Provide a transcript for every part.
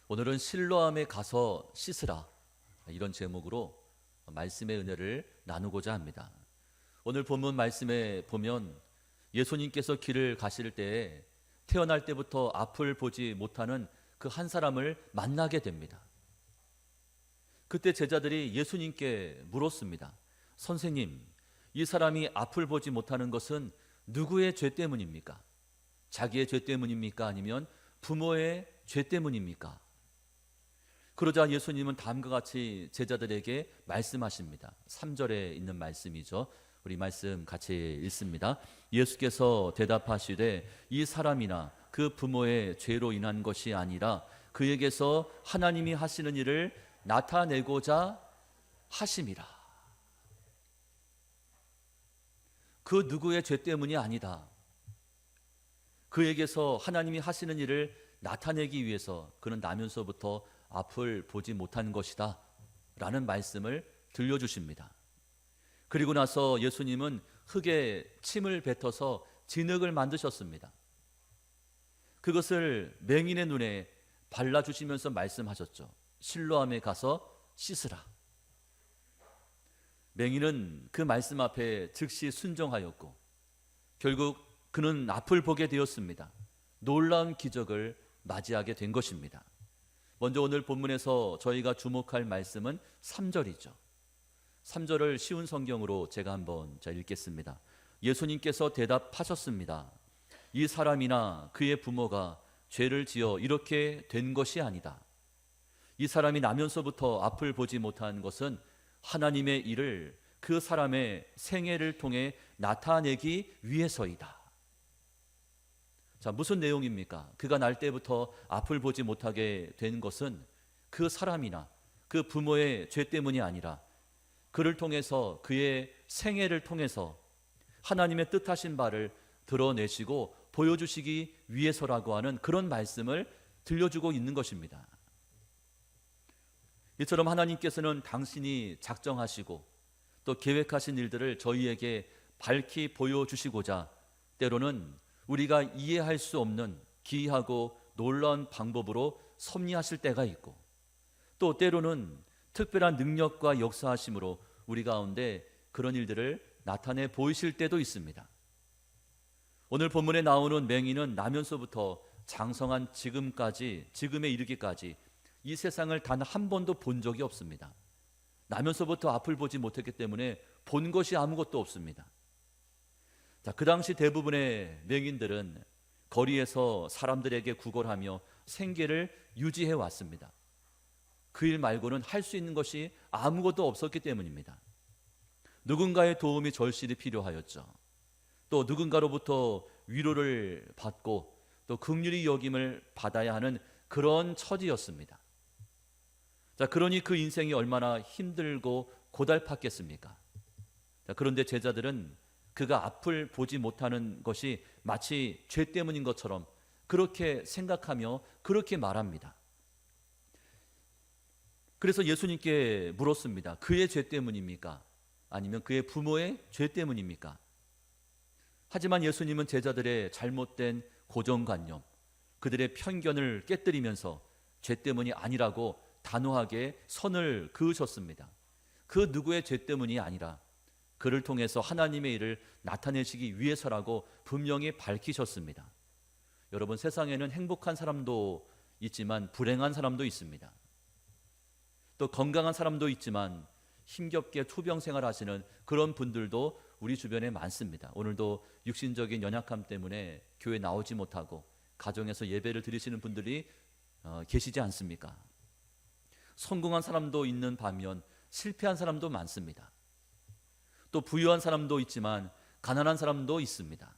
오늘은 실로암에 가서 씻으라, 이런 제목으로 말씀의 은혜를 나누고자 합니다. 오늘 본문 말씀에 보면 예수님께서 길을 가실 때에 태어날 때부터 앞을 보지 못하는 그 한 사람을 만나게 됩니다. 그때 제자들이 예수님께 물었습니다. 선생님, 이 사람이 앞을 보지 못하는 것은 누구의 죄 때문입니까? 자기의 죄 때문입니까? 아니면 부모의 죄 때문입니까? 그러자 예수님은 다음과 같이 제자들에게 말씀하십니다. 3절에 있는 말씀이죠. 우리 말씀 같이 읽습니다. 예수께서 대답하시되 이 사람이나 그 부모의 죄로 인한 것이 아니라 그에게서 하나님이 하시는 일을 나타내고자 하심이라. 그 누구의 죄 때문이 아니다. 그에게서 하나님이 하시는 일을 나타내기 위해서 그는 나면서부터 앞을 보지 못한 것이다 라는 말씀을 들려주십니다. 그리고 나서 예수님은 흙에 침을 뱉어서 진흙을 만드셨습니다. 그것을 맹인의 눈에 발라주시면서 말씀하셨죠. 실로암에 가서 씻으라. 맹인은 그 말씀 앞에 즉시 순종하였고 결국 그는 앞을 보게 되었습니다. 놀라운 기적을 맞이하게 된 것입니다. 먼저 오늘 본문에서 저희가 주목할 말씀은 3절이죠. 3절을 쉬운 성경으로 제가 한번 읽겠습니다. 예수님께서 대답하셨습니다. 이 사람이나 그의 부모가 죄를 지어 이렇게 된 것이 아니다. 이 사람이 나면서부터 앞을 보지 못한 것은 하나님의 일을 그 사람의 생애를 통해 나타내기 위해서이다. 자, 무슨 내용입니까? 그가 날 때부터 앞을 보지 못하게 된 것은 그 사람이나 그 부모의 죄 때문이 아니라 그를 통해서 그의 생애를 통해서 하나님의 뜻하신 바를 드러내시고 보여주시기 위해서라고 하는 그런 말씀을 들려주고 있는 것입니다. 이처럼 하나님께서는 당신이 작정하시고 또 계획하신 일들을 저희에게 밝히 보여주시고자 때로는 우리가 이해할 수 없는 기이하고 놀라운 방법으로 섭리하실 때가 있고 또 때로는 특별한 능력과 역사하심으로 우리 가운데 그런 일들을 나타내 보이실 때도 있습니다. 오늘 본문에 나오는 맹인은 나면서부터 장성한 지금에 이르기까지 이 세상을 단 한 번도 본 적이 없습니다. 나면서부터 앞을 보지 못했기 때문에 본 것이 아무것도 없습니다. 자, 그 당시 대부분의 맹인들은 거리에서 사람들에게 구걸하며 생계를 유지해 왔습니다. 그 일 말고는 할 수 있는 것이 아무것도 없었기 때문입니다. 누군가의 도움이 절실히 필요하였죠. 또 누군가로부터 위로를 받고 또 긍휼히 여김을 받아야 하는 그런 처지였습니다. 자, 그러니 그 인생이 얼마나 힘들고 고달팠겠습니까? 자, 그런데 제자들은 그가 앞을 보지 못하는 것이 마치 죄 때문인 것처럼 그렇게 생각하며 그렇게 말합니다. 그래서 예수님께 물었습니다. 그의 죄 때문입니까? 아니면 그의 부모의 죄 때문입니까? 하지만 예수님은 제자들의 잘못된 고정관념, 그들의 편견을 깨뜨리면서 죄 때문이 아니라고 단호하게 선을 그으셨습니다. 그 누구의 죄 때문이 아니라 그를 통해서 하나님의 일을 나타내시기 위해서라고 분명히 밝히셨습니다. 여러분, 세상에는 행복한 사람도 있지만 불행한 사람도 있습니다. 또 건강한 사람도 있지만 힘겹게 투병 생활하시는 그런 분들도 우리 주변에 많습니다. 오늘도 육신적인 연약함 때문에 교회 나오지 못하고 가정에서 예배를 드리시는 분들이 계시지 않습니까? 성공한 사람도 있는 반면 실패한 사람도 많습니다. 또 부유한 사람도 있지만 가난한 사람도 있습니다.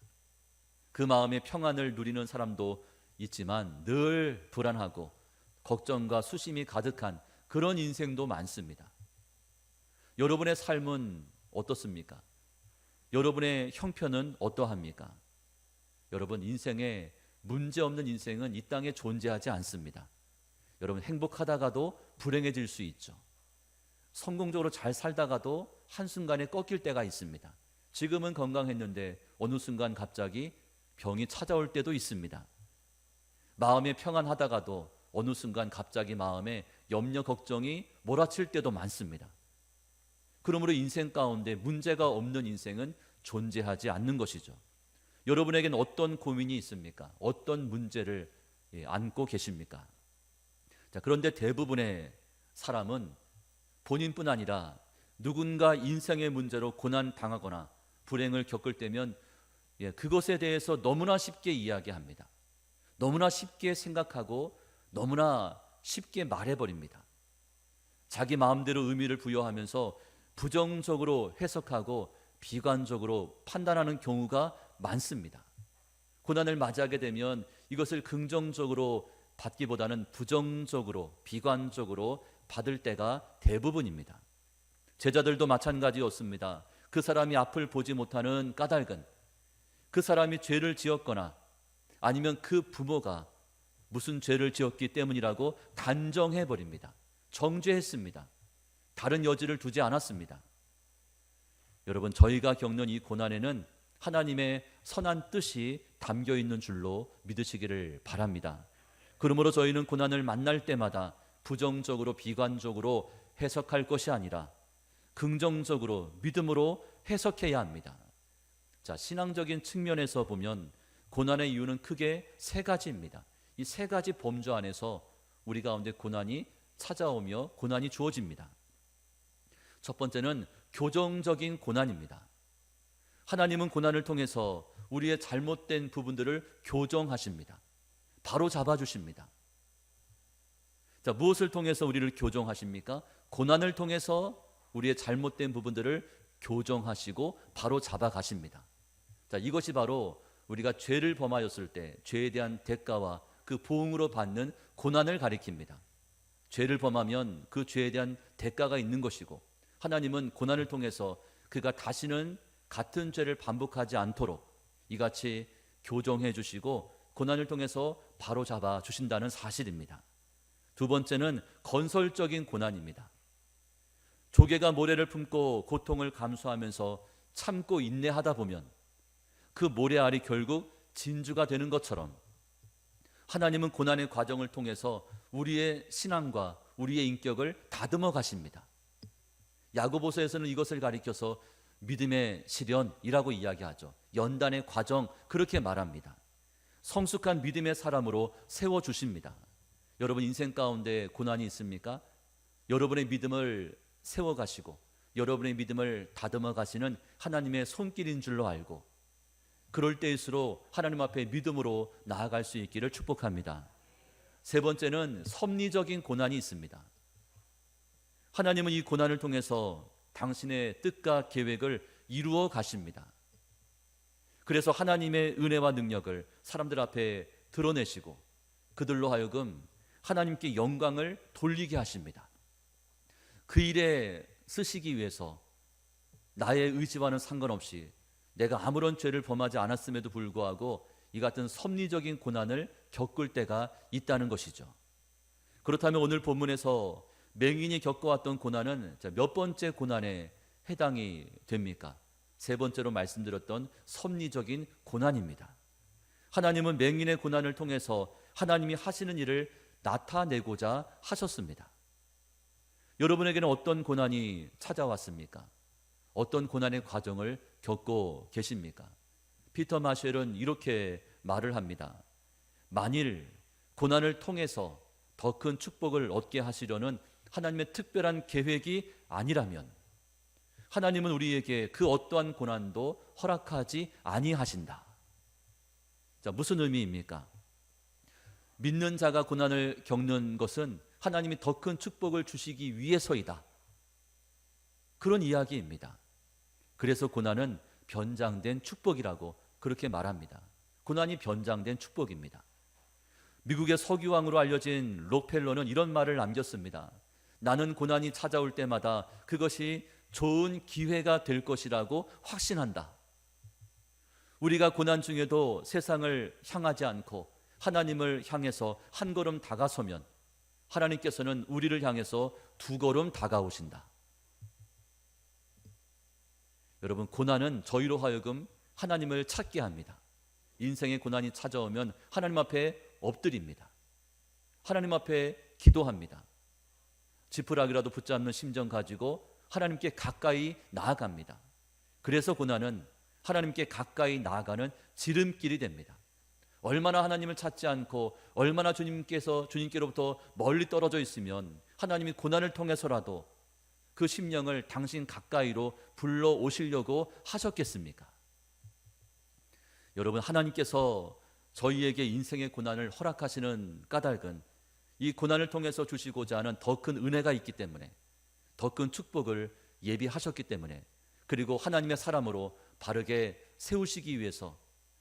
그 마음의 평안을 누리는 사람도 있지만 늘 불안하고 걱정과 수심이 가득한 그런 인생도 많습니다. 여러분의 삶은 어떻습니까? 여러분의 형편은 어떠합니까? 여러분, 인생에 문제없는 인생은 이 땅에 존재하지 않습니다. 여러분, 행복하다가도 불행해질 수 있죠. 성공적으로 잘 살다가도 한순간에 꺾일 때가 있습니다. 지금은 건강했는데 어느 순간 갑자기 병이 찾아올 때도 있습니다. 마음에 평안하다가도 어느 순간 갑자기 마음에 염려 걱정이 몰아칠 때도 많습니다. 그러므로 인생 가운데 문제가 없는 인생은 존재하지 않는 것이죠. 여러분에게는 어떤 고민이 있습니까? 어떤 문제를 안고 계십니까? 자, 그런데 대부분의 사람은 본인뿐 아니라 누군가 인생의 문제로 고난 당하거나 불행을 겪을 때면 그것에 대해서 너무나 쉽게 이야기합니다. 너무나 쉽게 생각하고 너무나 쉽게 말해버립니다. 자기 마음대로 의미를 부여하면서 부정적으로 해석하고 비관적으로 판단하는 경우가 많습니다. 고난을 맞이하게 되면 이것을 긍정적으로 받기보다는 부정적으로 비관적으로 받을 때가 대부분입니다. 제자들도 마찬가지였습니다. 그 사람이 앞을 보지 못하는 까닭은 그 사람이 죄를 지었거나 아니면 그 부모가 무슨 죄를 지었기 때문이라고 단정해버립니다. 정죄했습니다. 다른 여지를 두지 않았습니다. 여러분, 저희가 겪는 이 고난에는 하나님의 선한 뜻이 담겨 있는 줄로 믿으시기를 바랍니다. 그러므로 저희는 고난을 만날 때마다 부정적으로 비관적으로 해석할 것이 아니라 긍정적으로 믿음으로 해석해야 합니다. 자, 신앙적인 측면에서 보면 고난의 이유는 크게 세 가지입니다. 이 세 가지 범주 안에서 우리 가운데 고난이 찾아오며 고난이 주어집니다. 첫 번째는 교정적인 고난입니다. 하나님은 고난을 통해서 우리의 잘못된 부분들을 교정하십니다. 바로 잡아주십니다. 자, 무엇을 통해서 우리를 교정하십니까? 고난을 통해서 우리의 잘못된 부분들을 교정하시고 바로 잡아가십니다. 자, 이것이 바로 우리가 죄를 범하였을 때 죄에 대한 대가와 그 보응으로 받는 고난을 가리킵니다. 죄를 범하면 그 죄에 대한 대가가 있는 것이고, 하나님은 고난을 통해서 그가 다시는 같은 죄를 반복하지 않도록 이같이 교정해 주시고 고난을 통해서 바로 잡아 주신다는 사실입니다. 두 번째는 건설적인 고난입니다. 조개가 모래를 품고 고통을 감수하면서 참고 인내하다 보면 그 모래알이 결국 진주가 되는 것처럼 하나님은 고난의 과정을 통해서 우리의 신앙과 우리의 인격을 다듬어 가십니다. 야고보서에서는 이것을 가리켜서 믿음의 시련이라고 이야기하죠. 연단의 과정, 그렇게 말합니다. 성숙한 믿음의 사람으로 세워주십니다. 여러분, 인생 가운데 고난이 있습니까? 여러분의 믿음을 세워가시고 여러분의 믿음을 다듬어 가시는 하나님의 손길인 줄로 알고, 그럴 때일수록 하나님 앞에 믿음으로 나아갈 수 있기를 축복합니다. 세 번째는 섭리적인 고난이 있습니다. 하나님은 이 고난을 통해서 당신의 뜻과 계획을 이루어 가십니다. 그래서 하나님의 은혜와 능력을 사람들 앞에 드러내시고 그들로 하여금 하나님께 영광을 돌리게 하십니다. 그 일에 쓰시기 위해서 나의 의지와는 상관없이 내가 아무런 죄를 범하지 않았음에도 불구하고 이 같은 섭리적인 고난을 겪을 때가 있다는 것이죠. 그렇다면 오늘 본문에서 맹인이 겪어왔던 고난은 몇 번째 고난에 해당이 됩니까? 세 번째로 말씀드렸던 섭리적인 고난입니다. 하나님은 맹인의 고난을 통해서 하나님이 하시는 일을 나타내고자 하셨습니다. 여러분에게는 어떤 고난이 찾아왔습니까? 어떤 고난의 과정을 겪고 계십니까? 피터 마쉘은 이렇게 말을 합니다. 만일 고난을 통해서 더 큰 축복을 얻게 하시려는 하나님의 특별한 계획이 아니라면 하나님은 우리에게 그 어떠한 고난도 허락하지 아니하신다. 자, 무슨 의미입니까? 믿는 자가 고난을 겪는 것은 하나님이 더 큰 축복을 주시기 위해서이다. 그런 이야기입니다. 그래서 고난은 변장된 축복이라고 그렇게 말합니다. 고난이 변장된 축복입니다. 미국의 석유왕으로 알려진 록펠러는 이런 말을 남겼습니다. 나는 고난이 찾아올 때마다 그것이 좋은 기회가 될 것이라고 확신한다. 우리가 고난 중에도 세상을 향하지 않고 하나님을 향해서 한 걸음 다가서면 하나님께서는 우리를 향해서 두 걸음 다가오신다. 여러분, 고난은 저희로 하여금 하나님을 찾게 합니다. 인생의 고난이 찾아오면 하나님 앞에 엎드립니다. 하나님 앞에 기도합니다. 지푸라기라도 붙잡는 심정 가지고 하나님께 가까이 나아갑니다. 그래서 고난은 하나님께 가까이 나아가는 지름길이 됩니다. 얼마나 하나님을 찾지 않고 얼마나 주님께로부터 멀리 떨어져 있으면 하나님이 고난을 통해서라도 그 심령을 당신 가까이로 불러오시려고 하셨겠습니까? 여러분, 하나님께서 저희에게 인생의 고난을 허락하시는 까닭은 이 고난을 통해서 주시고자 하는 더 큰 은혜가 있기 때문에, 더 큰 축복을 예비하셨기 때문에, 그리고 하나님의 사람으로 바르게 세우시기 위해서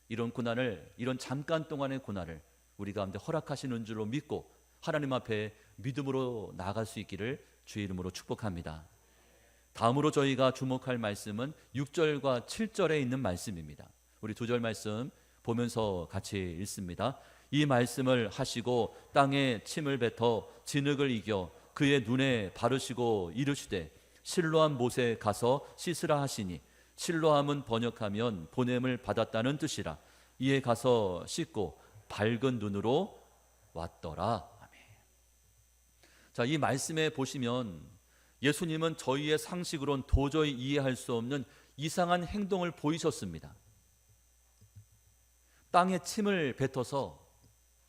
이런 고난을, 이런 잠깐 동안의 고난을 우리 가운데 허락하시는 줄로 믿고 하나님 앞에 믿음으로 나아갈 수 있기를 주의 이름으로 축복합니다. 다음으로 저희가 주목할 말씀은 6절과 7절에 있는 말씀입니다. 우리 두 절 말씀 보면서 같이 읽습니다. 이 말씀을 하시고 땅에 침을 뱉어 진흙을 이겨 그의 눈에 바르시고 이르시되 실로암 못에 가서 씻으라 하시니, 실로암은 번역하면 보냄을 받았다는 뜻이라. 이에 가서 씻고 밝은 눈으로 왔더라. 아멘. 자, 이 말씀에 보시면 예수님은 저희의 상식으론 도저히 이해할 수 없는 이상한 행동을 보이셨습니다. 땅에 침을 뱉어서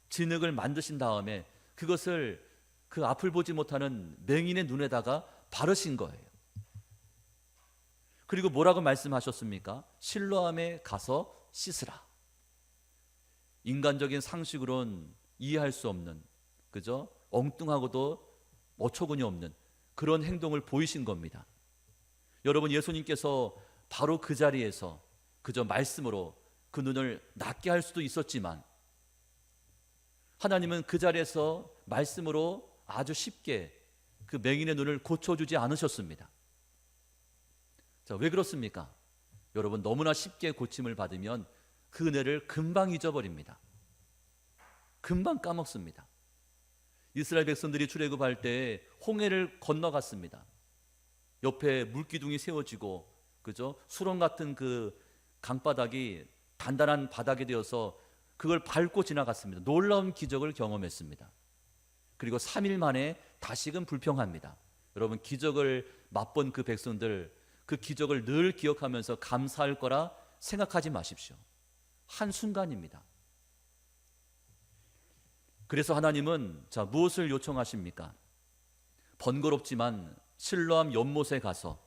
진흙을 만드신 다음에 그것을 그 앞을 보지 못하는 맹인의 눈에다가 바르신 거예요. 그리고 뭐라고 말씀하셨습니까? 실로암에 가서 씻으라. 인간적인 상식으론 이해할 수 없는, 그죠? 엉뚱하고도 어처구니 없는 그런 행동을 보이신 겁니다. 여러분, 예수님께서 바로 그 자리에서 그저 말씀으로 그 눈을 낫게 할 수도 있었지만, 하나님은 그 자리에서 말씀으로 아주 쉽게 그 맹인의 눈을 고쳐주지 않으셨습니다. 자, 왜 그렇습니까? 여러분, 너무나 쉽게 고침을 받으면 그 은혜를 금방 잊어버립니다. 금방 까먹습니다. 이스라엘 백성들이 출애굽할 때 홍해를 건너갔습니다. 옆에 물기둥이 세워지고, 그죠? 수렁 같은 그 강바닥이 단단한 바닥이 되어서 그걸 밟고 지나갔습니다. 놀라운 기적을 경험했습니다. 그리고 3일 만에 다시금 불평합니다. 여러분, 기적을 맛본 그 백성들, 그 기적을 늘 기억하면서 감사할 거라 생각하지 마십시오. 한순간입니다. 그래서 하나님은 자, 무엇을 요청하십니까? 번거롭지만 실로암 연못에 가서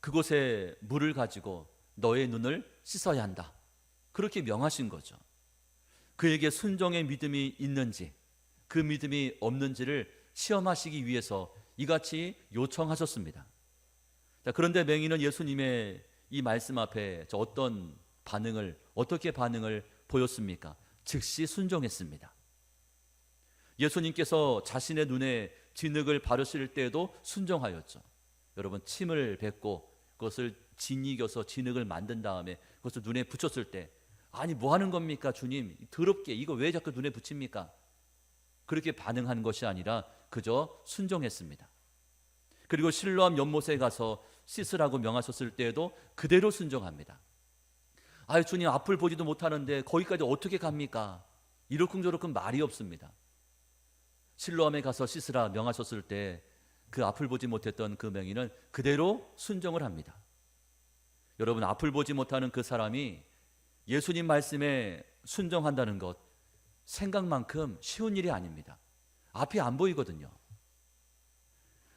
그곳에 물을 가지고 너의 눈을 씻어야 한다. 그렇게 명하신 거죠. 그에게 순종의 믿음이 있는지 그 믿음이 없는지를 시험하시기 위해서 이같이 요청하셨습니다. 자, 그런데 맹인은 예수님의 이 말씀 앞에 어떻게 반응을 보였습니까? 즉시 순종했습니다. 예수님께서 자신의 눈에 진흙을 바르실 때에도 순종하였죠. 여러분, 침을 뱉고 그것을 진이겨서 진흙을 만든 다음에 그것을 눈에 붙였을 때, 아니 뭐 하는 겁니까 주님, 더럽게 이거 왜 자꾸 눈에 붙입니까? 그렇게 반응한 것이 아니라 그저 순종했습니다. 그리고 실로암 연못에 가서 씻으라고 명하셨을 때에도 그대로 순종합니다. 아유 주님, 앞을 보지도 못하는데 거기까지 어떻게 갑니까? 이러쿵저러쿵 말이 없습니다. 실로암에 가서 씻으라 명하셨을 때 그 앞을 보지 못했던 그 맹인은 그대로 순종을 합니다. 여러분, 앞을 보지 못하는 그 사람이 예수님 말씀에 순종한다는 것, 생각만큼 쉬운 일이 아닙니다. 앞이 안 보이거든요.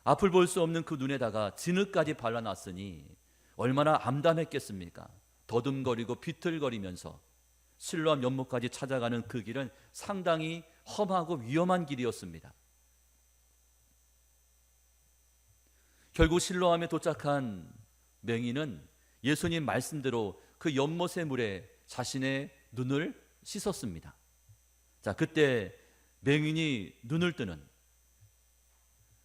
앞을 볼 수 없는 그 눈에다가 진흙까지 발라놨으니 얼마나 암담했겠습니까? 더듬거리고 비틀거리면서 실로암 연못까지 찾아가는 그 길은 상당히 험하고 위험한 길이었습니다. 결국 실로암에 도착한 맹인은 예수님 말씀대로 그 연못의 물에 자신의 눈을 씻었습니다. 자, 그때 맹인이 눈을 뜨는,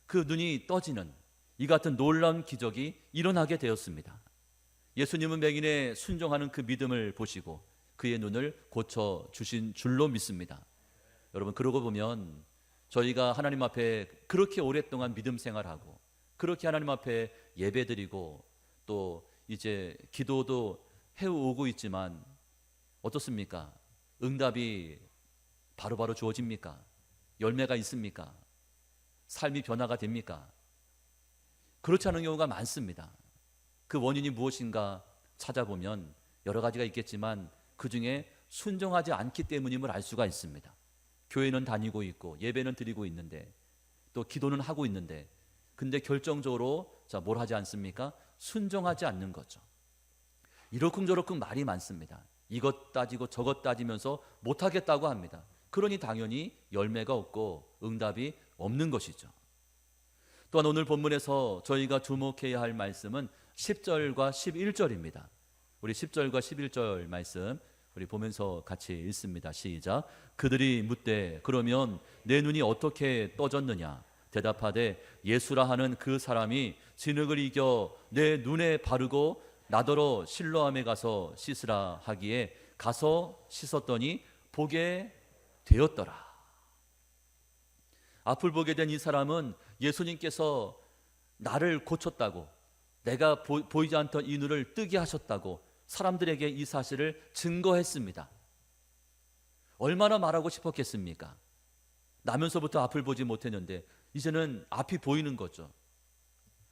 그 눈이 떠지는 이 같은 놀라운 기적이 일어나게 되었습니다. 예수님은 맹인의 순종하는 그 믿음을 보시고 그의 눈을 고쳐주신 줄로 믿습니다. 여러분, 그러고 보면 저희가 하나님 앞에 그렇게 오랫동안 믿음 생활하고 그렇게 하나님 앞에 예배드리고 또 이제 기도도 해오고 있지만 어떻습니까? 응답이 바로바로 주어집니까? 열매가 있습니까? 삶이 변화가 됩니까? 그렇지 않은 경우가 많습니다. 그 원인이 무엇인가 찾아보면 여러 가지가 있겠지만 그 중에 순종하지 않기 때문임을 알 수가 있습니다. 교회는 다니고 있고 예배는 드리고 있는데 또 기도는 하고 있는데 근데 결정적으로 뭘 하지 않습니까? 순종하지 않는 거죠. 이러쿵저러쿵 말이 많습니다. 이것 따지고 저것 따지면서 못하겠다고 합니다. 그러니 당연히 열매가 없고 응답이 없는 것이죠. 또한 오늘 본문에서 저희가 주목해야 할 말씀은 10절과 11절입니다. 우리 10절과 11절 말씀 우리 보면서 같이 읽습니다. 시작. 그들이 묻되 그러면 내 눈이 어떻게 떠졌느냐? 대답하되 예수라 하는 그 사람이 진흙을 이겨 내 눈에 바르고 나더러 실로암에 가서 씻으라 하기에 가서 씻었더니 보게 되었더라. 앞을 보게 된 이 사람은 예수님께서 나를 고쳤다고, 내가 보이지 않던 이 눈을 뜨게 하셨다고 사람들에게 이 사실을 증거했습니다. 얼마나 말하고 싶었겠습니까? 나면서부터 앞을 보지 못했는데 이제는 앞이 보이는 거죠.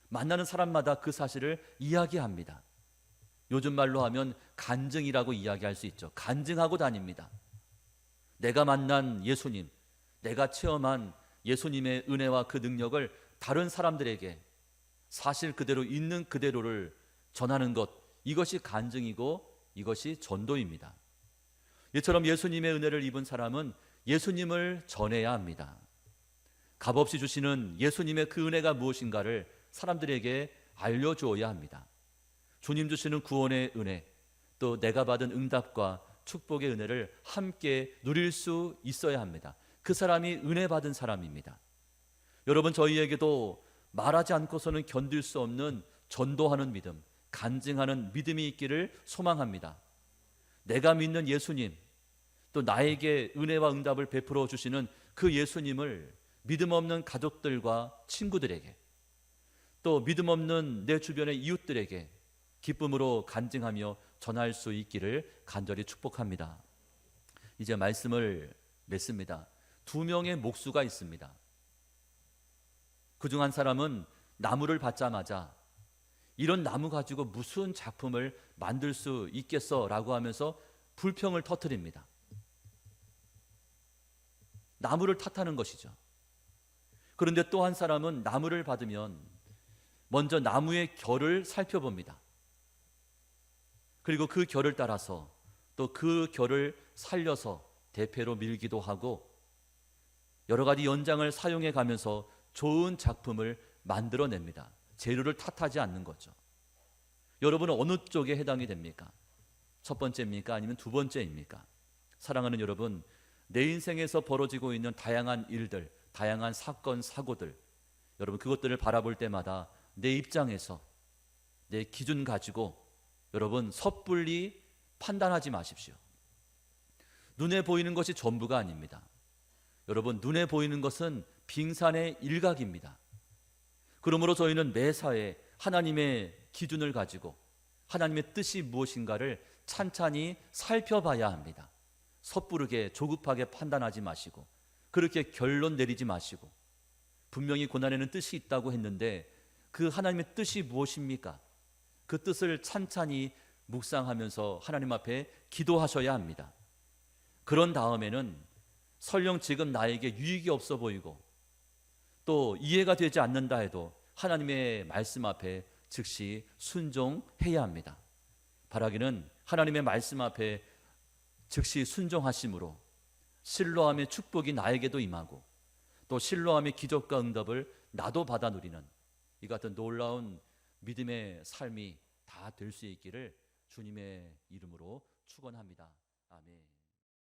만나는 사람마다 그 사실을 이야기합니다. 요즘 말로 하면 간증이라고 이야기할 수 있죠. 간증하고 다닙니다. 내가 만난 예수님, 내가 체험한 예수님의 은혜와 그 능력을 다른 사람들에게 사실 그대로 있는 그대로를 전하는 것, 이것이 간증이고 이것이 전도입니다. 이처럼 예수님의 은혜를 입은 사람은 예수님을 전해야 합니다. 값없이 주시는 예수님의 그 은혜가 무엇인가를 사람들에게 알려주어야 합니다. 주님 주시는 구원의 은혜, 또 내가 받은 응답과 축복의 은혜를 함께 누릴 수 있어야 합니다. 그 사람이 은혜 받은 사람입니다. 여러분, 저희에게도 말하지 않고서는 견딜 수 없는 전도하는 믿음, 간증하는 믿음이 있기를 소망합니다. 내가 믿는 예수님, 또 나에게 은혜와 응답을 베풀어 주시는 그 예수님을 믿음 없는 가족들과 친구들에게, 또 믿음 없는 내 주변의 이웃들에게 기쁨으로 간증하며 전할 수 있기를 간절히 축복합니다. 이제 말씀을 맺습니다. 2명의 목수가 있습니다. 그중 한 사람은 나무를 받자마자 이런 나무 가지고 무슨 작품을 만들 수 있겠어 라고 하면서 불평을 터뜨립니다. 나무를 탓하는 것이죠. 그런데 또 한 사람은 나무를 받으면 먼저 나무의 결을 살펴봅니다. 그리고 그 결을 따라서 또 그 결을 살려서 대패로 밀기도 하고 여러 가지 연장을 사용해 가면서 좋은 작품을 만들어냅니다. 재료를 탓하지 않는 거죠. 여러분은 어느 쪽에 해당이 됩니까? 첫 번째입니까? 아니면 두 번째입니까? 사랑하는 여러분, 내 인생에서 벌어지고 있는 다양한 일들, 다양한 사건, 사고들, 여러분 그것들을 바라볼 때마다 내 입장에서 내 기준 가지고 여러분 섣불리 판단하지 마십시오. 눈에 보이는 것이 전부가 아닙니다. 여러분, 눈에 보이는 것은 빙산의 일각입니다. 그러므로 저희는 매사에 하나님의 기준을 가지고 하나님의 뜻이 무엇인가를 찬찬히 살펴봐야 합니다. 섣부르게 조급하게 판단하지 마시고 그렇게 결론 내리지 마시고 분명히 고난에는 뜻이 있다고 했는데 그 하나님의 뜻이 무엇입니까? 그 뜻을 찬찬히 묵상하면서 하나님 앞에 기도하셔야 합니다. 그런 다음에는 설령 지금 나에게 유익이 없어 보이고 또 이해가 되지 않는다 해도 하나님의 말씀 앞에 즉시 순종해야 합니다. 바라기는 하나님의 말씀 앞에 즉시 순종하심으로 실로암의 축복이 나에게도 임하고 또 실로암의 기적과 응답을 나도 받아 누리는 이 같은 놀라운 믿음의 삶이 다 될 수 있기를 주님의 이름으로 축원합니다. 아멘.